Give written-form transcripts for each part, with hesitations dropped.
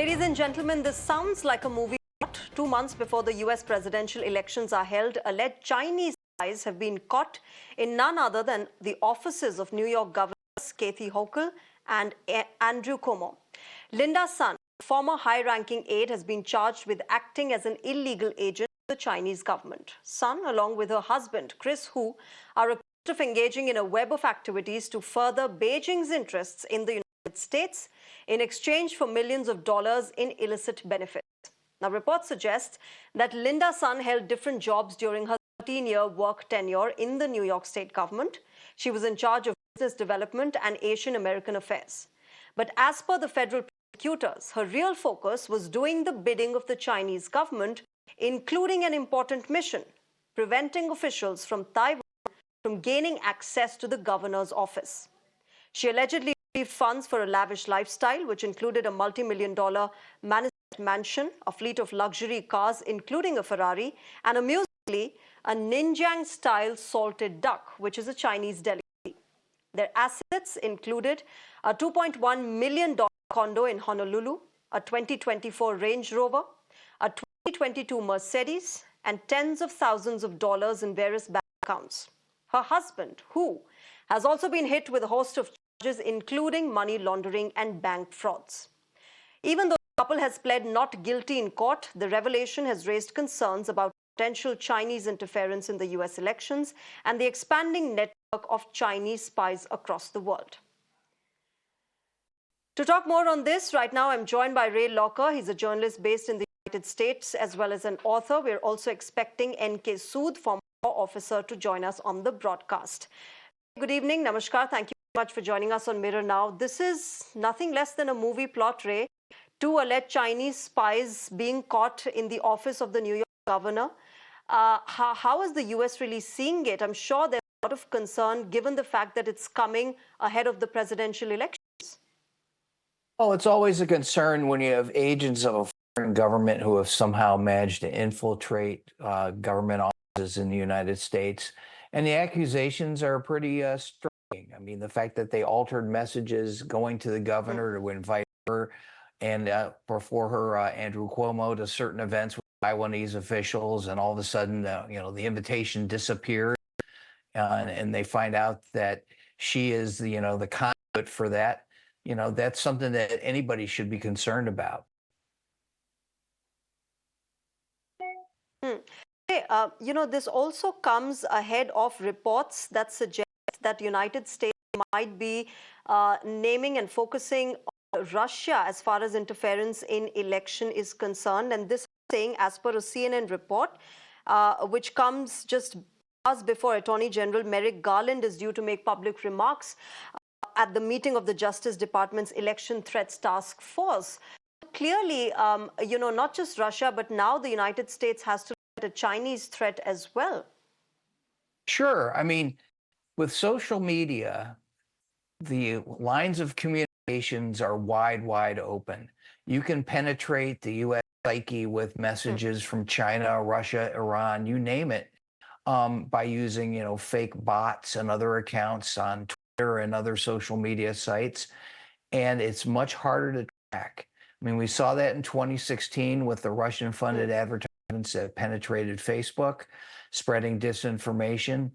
Ladies and gentlemen, this sounds like a movie plot. 2 months before the US presidential elections are held, alleged Chinese spies have been caught in none other than the offices of New York governors Kathy Hochul and Andrew Cuomo. Linda Sun, former high-ranking aide, has been charged with acting as an illegal agent of the Chinese government. Sun, along with her husband, Chris Hu, are accused of engaging in a web of activities to further Beijing's interests in the United States in exchange for millions of dollars in illicit benefits. Now, reports suggest that Linda Sun held different jobs during her 13-year work tenure in the New York State government. She was in charge of business development and Asian American affairs. But as per the federal prosecutors, her real focus was doing the bidding of the Chinese government, including an important mission: preventing officials from Taiwan from gaining access to the governor's office. She allegedly received funds for a lavish lifestyle, which included a multi-million-dollar mansion, a fleet of luxury cars, including a Ferrari, and amusingly, a Ninjiang-style salted duck, which is a Chinese delicacy. Their assets included a $2.1 million condo in Honolulu, a 2024 Range Rover, a 2022 Mercedes, and tens of thousands of dollars in various bank accounts. Her husband, Hu, has also been hit with a host of charges, including money laundering and bank frauds. Even though the couple has pled not guilty in court, the revelation has raised concerns about potential Chinese interference in the US elections and the expanding network of Chinese spies across the world. To talk more on this, right now I'm joined by Ray Locker. He's a journalist based in the United States as well as an author. We're also expecting N.K. Sood, former law officer, to join us on the broadcast. Good evening, namaskar. Thank you very much for joining us on Mirror Now. This is nothing less than a movie plot, Ray. Two alleged Chinese spies being caught in the office of the New York governor. How is the US really seeing it? I'm sure there's a lot of concern given the fact that it's coming ahead of the presidential elections. Oh, it's always a concern when you have agents of a foreign government who have somehow managed to infiltrate government offices in the United States. And the accusations are pretty striking. I mean, the fact that they altered messages going to the governor to invite her and before her, Andrew Cuomo, to certain events with Taiwanese officials, and all of a sudden, the invitation disappeared, and they find out that she is the conduit for that. That's something that anybody should be concerned about. This also comes ahead of reports that suggest that the United States might be naming and focusing on Russia as far as interference in election is concerned. And this saying, as per a CNN report, which comes just hours before Attorney General Merrick Garland is due to make public remarks at the meeting of the Justice Department's Election Threats Task Force. Clearly, not just Russia, but now the United States has to look at a Chinese threat as well. Sure. I mean, with social media, the lines of communications are wide open. You can penetrate the U.S. psyche with messages from China, Russia, Iran, you name it, by using, fake bots and other accounts on Twitter and other social media sites. And it's much harder to track. I mean, we saw that in 2016 with the Russian-funded advertisements that penetrated Facebook, spreading disinformation.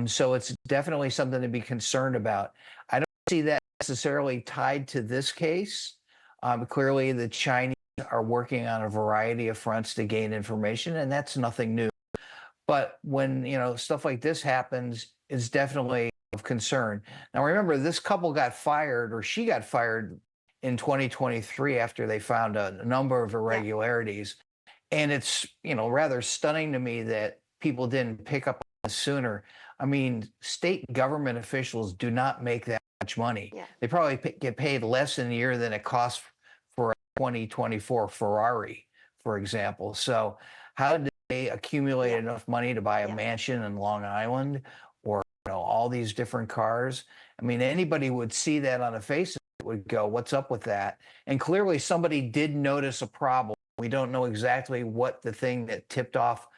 So it's definitely something to be concerned about. I don't see that necessarily tied to this case. Clearly, the Chinese are working on a variety of fronts to gain information, and that's nothing new. But when stuff like this happens, it's definitely of concern. Now, remember, this couple got fired, or she got fired in 2023 after they found a number of irregularities. And it's, rather stunning to me that people didn't pick up on this sooner. I mean, state government officials do not make that much money. They probably get paid less in a year than it costs for a 2024 Ferrari, for example. So how did they accumulate enough money to buy a mansion in Long Island, or all these different cars? I mean, anybody would see that on a face would go, what's up with that? And clearly somebody did notice a problem. We don't know exactly what the thing that tipped off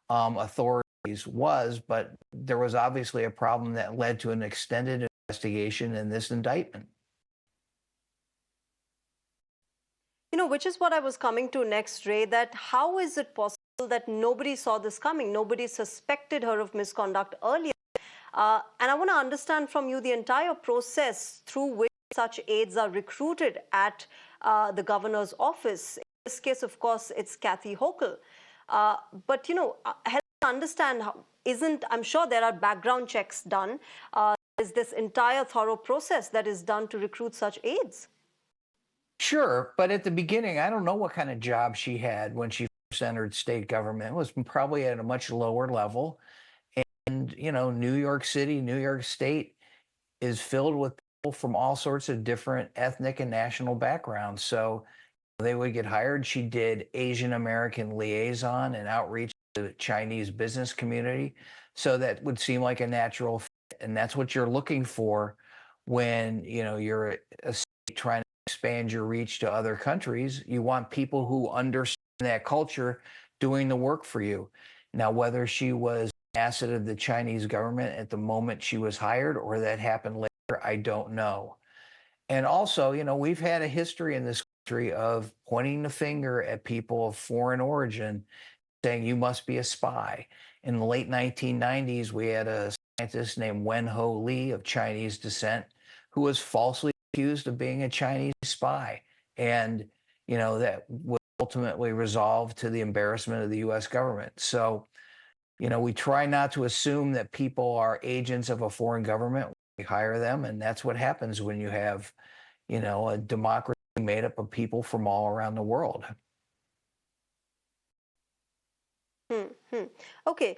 authorities was, but there was obviously a problem that led to an extended investigation in this indictment. Which is what I was coming to next, Ray, that how is it possible that nobody saw this coming? Nobody suspected her of misconduct earlier. And I want to understand from you the entire process through which such aides are recruited at the governor's office. In this case, of course, it's Kathy Hochul. But, help me understand, I'm sure there are background checks done. Is this entire thorough process that is done to recruit such aides? Sure, but at the beginning, I don't know what kind of job she had when she first entered state government. It was probably at a much lower level. And, New York City, New York State is filled with people from all sorts of different ethnic and national backgrounds. So they would get hired. She did Asian American liaison and outreach to the Chinese business community. So that would seem like a natural fit. And that's what you're looking for when, you're a state trying to expand your reach to other countries. You want people who understand that culture doing the work for you. Now, whether she was an asset of the Chinese government at the moment she was hired or that happened later, I don't know. And also, we've had a history in this country of pointing the finger at people of foreign origin, saying you must be a spy. In the late 1990s, we had a scientist named Wen Ho Lee of Chinese descent who was falsely accused of being a Chinese spy. And, that was ultimately resolved to the embarrassment of the US government. So, we try not to assume that people are agents of a foreign government. We hire them, and that's what happens when you have, a democracy made up of people from all around the world. Okay.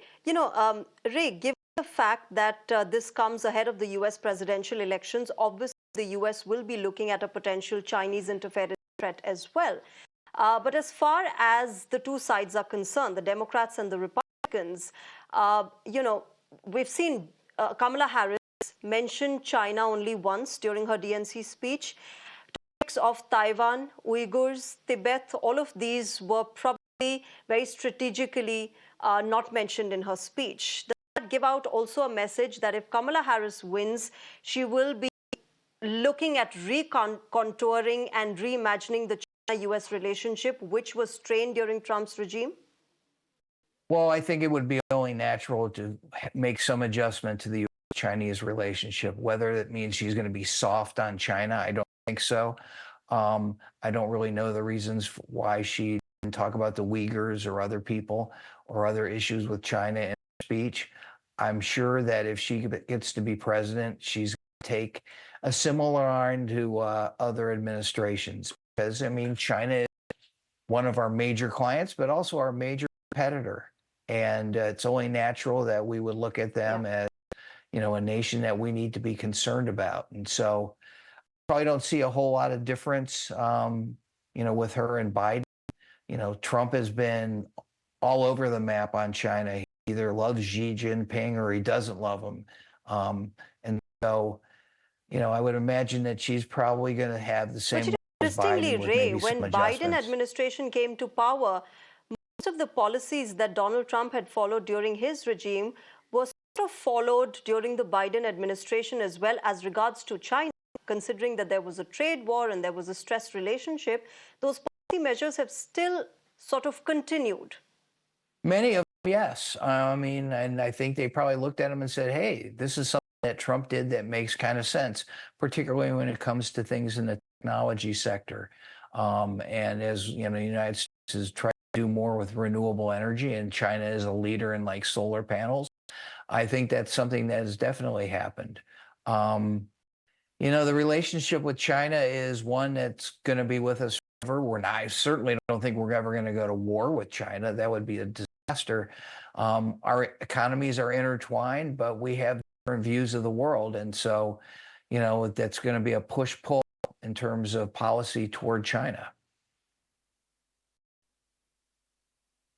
Ray, given the fact that this comes ahead of the US presidential elections, obviously the US will be looking at a potential Chinese interference threat as well. But as far as the two sides are concerned, the Democrats and the Republicans, we've seen Kamala Harris mention China only once during her DNC speech. Topics of Taiwan, Uyghurs, Tibet, all of these were probably very strategically not mentioned in her speech. Does that give out also a message that if Kamala Harris wins, she will be looking at recontouring and reimagining the China-US relationship, which was strained during Trump's regime? Well, I think it would be only natural to make some adjustment to the Chinese relationship. Whether that means she's going to be soft on China, I don't think so. I don't really know the reasons why she didn't talk about the Uyghurs or other people or other issues with China in her speech. I'm sure that if she gets to be president, she's going to take a similar line to other administrations. Because, China is one of our major clients, but also our major competitor. And it's only natural that we would look at them as, a nation that we need to be concerned about. And so probably don't see a whole lot of difference, with her and Biden. Trump has been all over the map on China. He either loves Xi Jinping or he doesn't love him. And so, I would imagine that she's probably going to have the same as Interestingly, Biden with Ray, maybe some when Biden adjustments. administration came to power, most of the policies that Donald Trump had followed during his regime were sort of followed during the Biden administration as well as regards to China, considering that there was a trade war and there was a stressed relationship. Those policy measures have still sort of continued. Many of them, yes. And I think they probably looked at him and said, hey, this is something that Trump did that makes kind of sense, particularly when it comes to things in the technology sector. And as the United States is trying to do more with renewable energy, and China is a leader in like solar panels, I think that's something that has definitely happened. The relationship with China is one that's going to be with us forever. I certainly don't think we're ever going to go to war with China. That would be a disaster. Our economies are intertwined, but we have different views of the world. And so, that's going to be a push-pull in terms of policy toward China.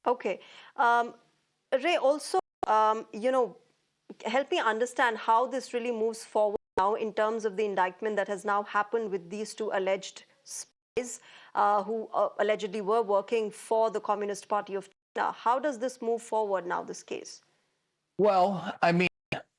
Okay. Ray, also, help me understand how this really moves forward now in terms of the indictment that has now happened with these two alleged spies who allegedly were working for the Communist Party of China. How does this move forward now, this case? Well,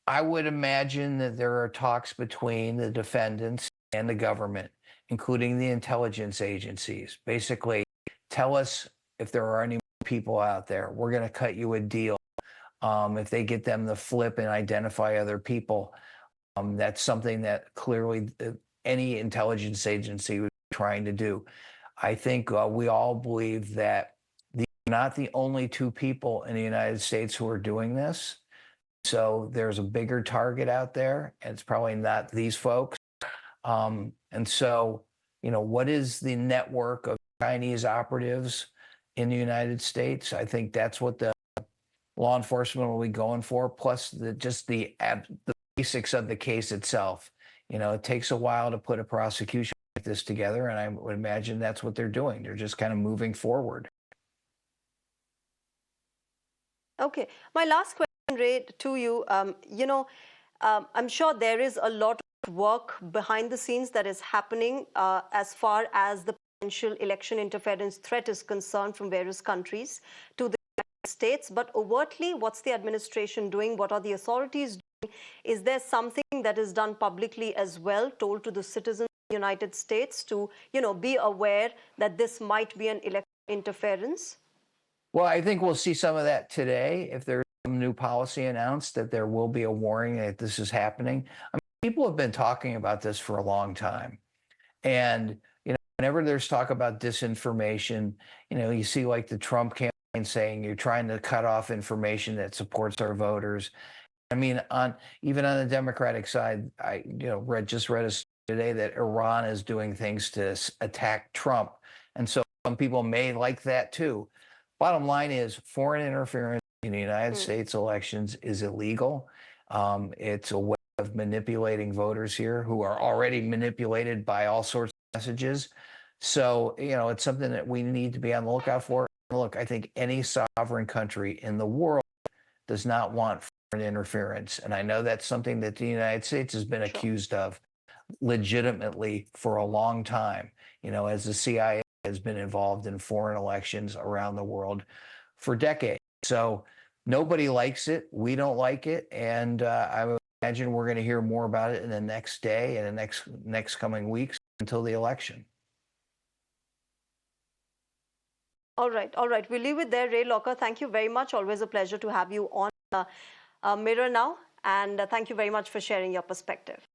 I would imagine that there are talks between the defendants and the government. including the intelligence agencies. Basically, tell us if there are any people out there. We're going to cut you a deal. If they get them to flip and identify other people, that's something that clearly any intelligence agency would be trying to do. I think we all believe that these are not the only two people in the United States who are doing this. So there's a bigger target out there, and it's probably not these folks. And so, what is the network of Chinese operatives in the United States? I think that's what the law enforcement will be going for, plus the basics of the case itself. It takes a while to put a prosecution like this together, and I would imagine that's what they're doing. They're just kind of moving forward. Okay. My last question, Ray, to you. I'm sure there is a lot of work behind the scenes that is happening as far as the potential election interference threat is concerned from various countries to the United States. But overtly, what's the administration doing? What are the authorities doing? Is there something that is done publicly as well, told to the citizens of the United States to, be aware that this might be an election interference? Well, I think we'll see some of that today. If there's some new policy announced, that there will be a warning that this is happening. I mean, people have been talking about this for a long time. And, whenever there's talk about disinformation, you see like the Trump campaign saying you're trying to cut off information that supports our voters. I mean, even on the Democratic side, I just read a story today that Iran is doing things to attack Trump. And so some people may like that too. Bottom line is foreign interference in the United States elections is illegal. It's a way of manipulating voters here who are already manipulated by all sorts of messages. So, it's something that we need to be on the lookout for. Look, I think any sovereign country in the world does not want foreign interference. And I know that's something that the United States has been accused of legitimately for a long time, as the CIA has been involved in foreign elections around the world for decades. So nobody likes it. We don't like it. And I would imagine we're going to hear more about it in the next day and the next coming weeks until the election. All right. All right. We'll leave it there, Ray Locker. Thank you very much. Always a pleasure to have you on Mirror Now. And thank you very much for sharing your perspective.